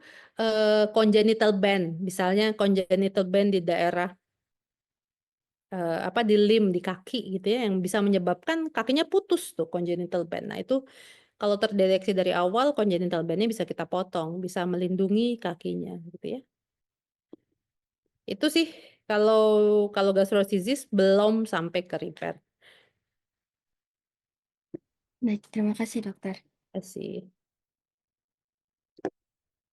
congenital band, misalnya congenital band di daerah apa di limb di kaki gitu ya, yang bisa menyebabkan kakinya putus tuh congenital band. Nah itu kalau terdeteksi dari awal congenital band-nya bisa kita potong, bisa melindungi kakinya gitu ya. Itu sih kalau gastroschisis belum sampai ke repair. Baik, terima kasih, Dokter. Sih.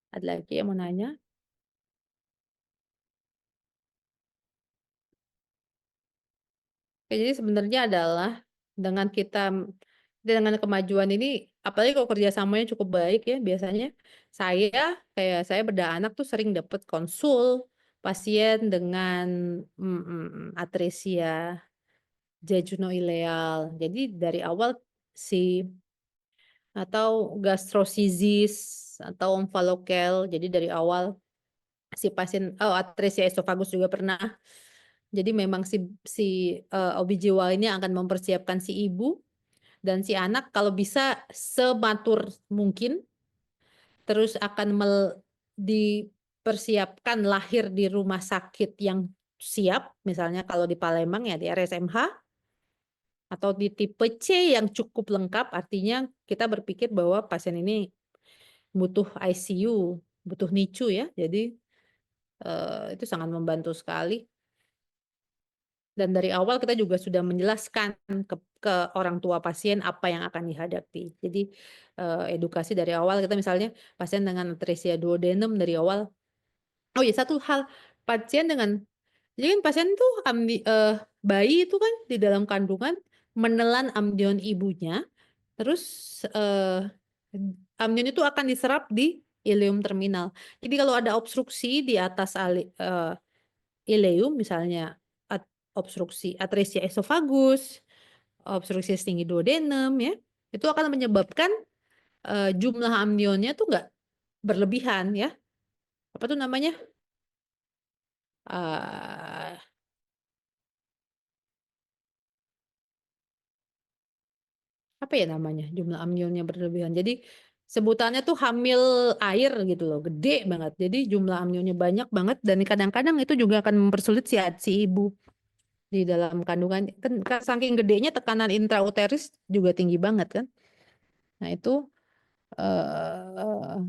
Ada lagi yang mau nanya? Jadi sebenarnya adalah dengan dengan kemajuan ini, apalagi kalau kerjasamanya cukup baik ya, biasanya saya bedah anak tuh sering dapat konsul pasien dengan atresia jejunoileal. Jadi dari awal atau gastrosisis atau omfalokel. Jadi dari awal si pasien atresia esofagus juga pernah. Jadi memang si OBGYN ini akan mempersiapkan si ibu dan si anak kalau bisa sematur mungkin, terus akan dipersiapkan lahir di rumah sakit yang siap, misalnya kalau di Palembang ya di RSMH, atau di tipe C yang cukup lengkap, artinya kita berpikir bahwa pasien ini butuh ICU, butuh NICU ya, jadi itu sangat membantu sekali. Dan dari awal kita juga sudah menjelaskan ke orang tua pasien apa yang akan dihadapi. Jadi edukasi dari awal, kita misalnya pasien dengan atresia duodenum dari awal. Oh iya, satu hal, jadi kan pasien tuh bayi itu kan di dalam kandungan menelan amnion ibunya, terus amnion itu akan diserap di ileum terminal. Jadi kalau ada obstruksi di atas ileum, misalnya obstruksi atresia esofagus, obstruksi setinggi duodenum ya, itu akan menyebabkan jumlah amnionnya tuh nggak berlebihan ya. Apa tuh namanya? eh, apa ya namanya, jumlah amnionnya berlebihan. Jadi sebutannya tuh hamil air gitu loh, gede banget. Jadi jumlah amnionnya banyak banget dan kadang-kadang itu juga akan mempersulit si ibu di dalam kandungan. Kan saking gedenya tekanan intrauterus juga tinggi banget kan. Nah itu eh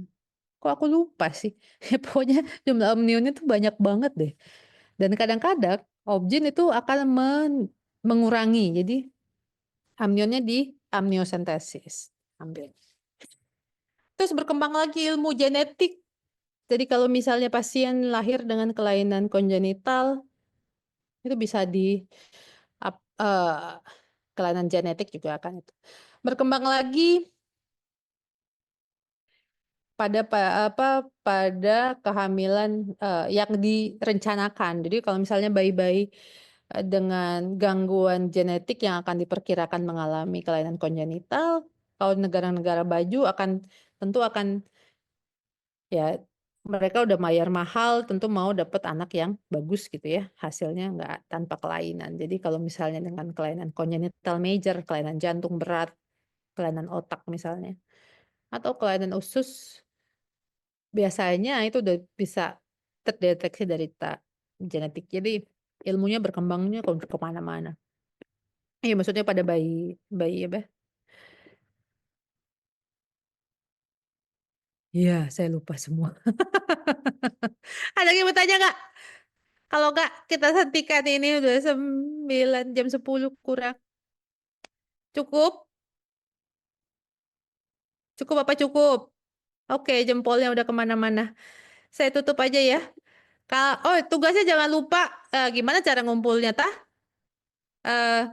kok aku lupa sih. Pokoknya jumlah amnionnya tuh banyak banget deh. Dan kadang-kadang objin itu akan mengurangi. Jadi amnionnya di amniosentesis. Ambil. Terus berkembang lagi ilmu genetik. Jadi kalau misalnya pasien lahir dengan kelainan kongenital, itu bisa kelainan genetik juga akan itu. Berkembang lagi pada kehamilan yang direncanakan. Jadi kalau misalnya bayi-bayi dengan gangguan genetik yang akan diperkirakan mengalami kelainan kongenital, kalau negara-negara maju tentu akan ya mereka udah bayar mahal, tentu mau dapat anak yang bagus gitu ya, hasilnya nggak tanpa kelainan. Jadi kalau misalnya dengan kelainan congenital major, kelainan jantung berat, kelainan otak misalnya, atau kelainan usus, biasanya itu udah bisa terdeteksi dari genetik. Jadi ilmunya berkembangnya kemana-mana. Iya, maksudnya pada bayi ya, Bah? Iya, saya lupa semua. Ada yang mau tanya nggak? Kalau nggak, kita hentikan ini udah 9 jam 10 kurang. Cukup? Cukup apa cukup? Oke, jempolnya udah kemana-mana. Saya tutup aja ya. Oh, tugasnya jangan lupa gimana cara ngumpulnya, tah? Eh,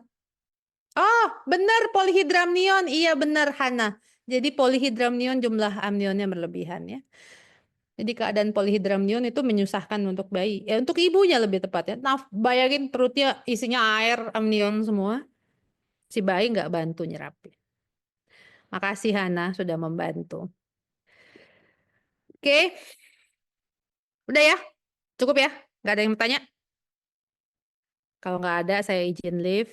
oh, benar polihidramnion. Iya benar, Hana. Jadi polihidramnion jumlah amnionnya berlebihan ya. Jadi keadaan polihidramnion itu menyusahkan untuk bayi. Ya untuk ibunya lebih tepatnya. Nah, bayangin perutnya isinya air, amnion semua. Si bayi nggak bantu nyerapin. Makasih Hana sudah membantu. Oke, udah ya? Cukup ya? Nggak ada yang bertanya? Kalau nggak ada, saya izin leave.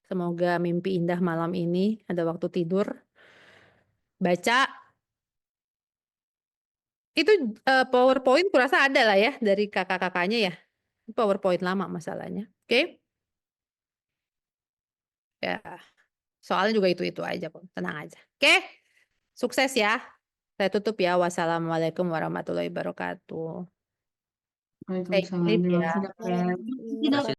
Semoga mimpi indah malam ini. Ada waktu tidur. Baca. Itu PowerPoint kurasa ada lah ya dari kakak-kakaknya ya. PowerPoint lama masalahnya. Oke? Ya, soalnya juga itu-itu aja kok. Tenang aja. Oke? Sukses ya. Saya tutup ya. Wassalamualaikum warahmatullahi wabarakatuh. Stay Waalaikumsalam. safe Terima ya. kasih, dokter. Terima kasih, Dok.